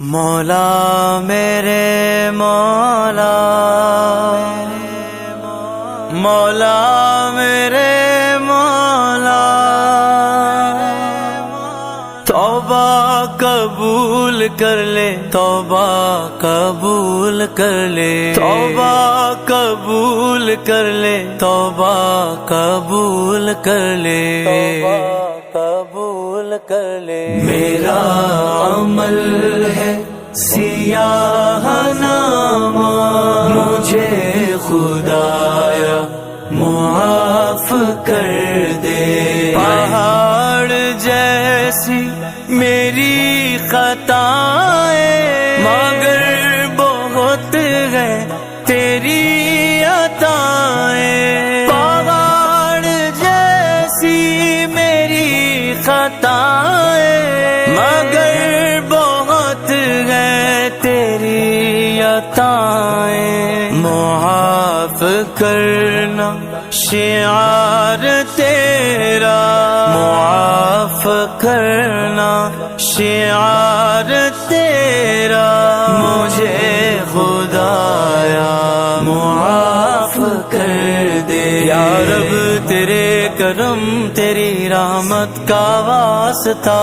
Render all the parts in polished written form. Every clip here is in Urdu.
مولا میرے مولا، مولا میرے مولا، توبہ قبول کر لے، توبہ قبول کر لے، توبہ قبول کر لے، توبہ قبول کر لے، قبول کر لے۔ میرا عمل ہے سیاہ نامہ، مجھے خدایا معاف کر دے۔ پہاڑ جیسی میری خطائیں، مگر بہت ہے تیری عطائیں۔ پہاڑ جیسی میری خطائیں، مگر بہت ہے تیری عطائیں۔ معاف کرنا شعار تیرا، معاف کرنا شعار تیرا، مجھے خدایا معاف کر دے۔ یا رب تیرے کرم تیری رحمت کا واسطہ،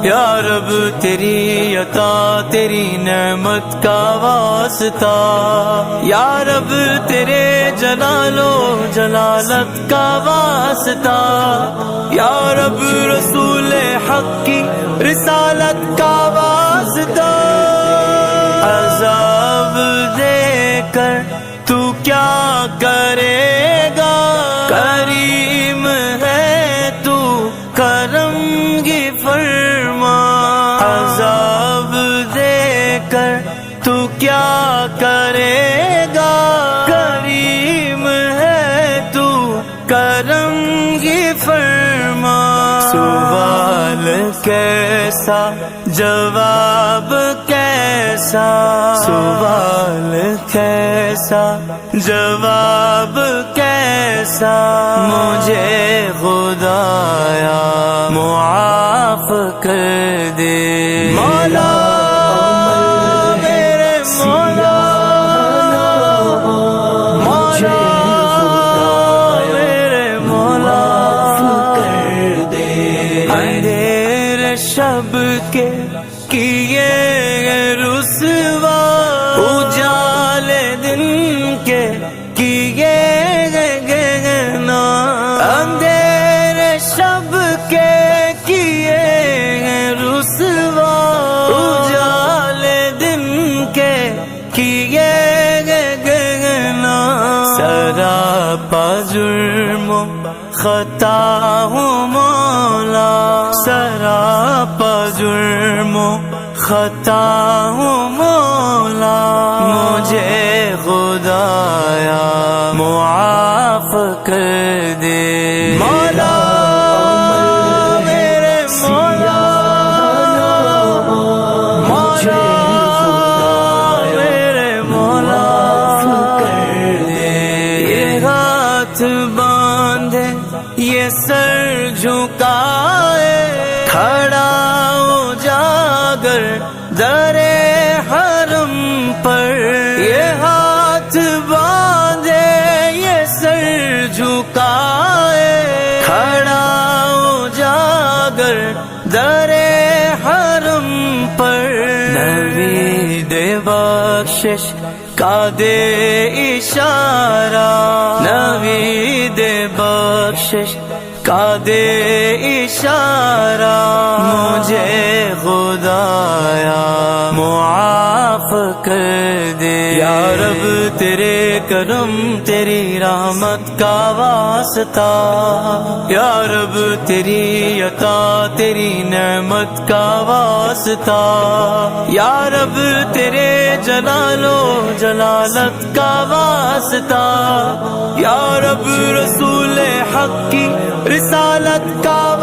یا رب تیری عطا تیری نعمت کا واسطہ، یا رب تیرے جلال و جلالت کا واسطہ، یا رب رسول حق کی رسالت کا واسطہ۔ عذاب دے کر تو کیا کرے گا، کریم ہے تو کرم کی فرما۔ عذاب دے کر تو کیا کرے گا، کریم ہے تو کرم کی فرما۔ سوال کیسا جواب کیسا، سوال کیسا جواب کیسا، مجھے خدایا معاف کر دے۔ مولا میرے مولا، مولا میرے مولا، کر دے۔ اندھیر شب کے کیے رسوا، اجال دن کے کیے گنا، اندھیر شب کے کیے رسوا، اجال دن کے کیے گنا۔ سراپا جرم و خطا ہوں مولا، سراپا جرم و خطا ہوں مولا، مجھے خدایا معاف کر دے۔ مولا میرے مولا، مولا میرے مولا، کر دے۔ یہ ہاتھ باندھے یہ سر جھکائے، کھڑا اجاگر در حرم پر، یہ ہاتھ باندھے یہ سر جھکائے، کھڑا اجاگر در حرم پر۔ نوید بخشش کا دے اشارہ، نوید بخشش کا دے اشارہ، مجھے خدایا معاف کر دے۔ یا رب تیرے کرم تیری رحمت کا واسطہ، یا رب تیری عطا تیری نعمت کا واسطہ، یا رب تیرے جلال و جلالت کا واسطہ، یا رب رسول حق کی رسالت کا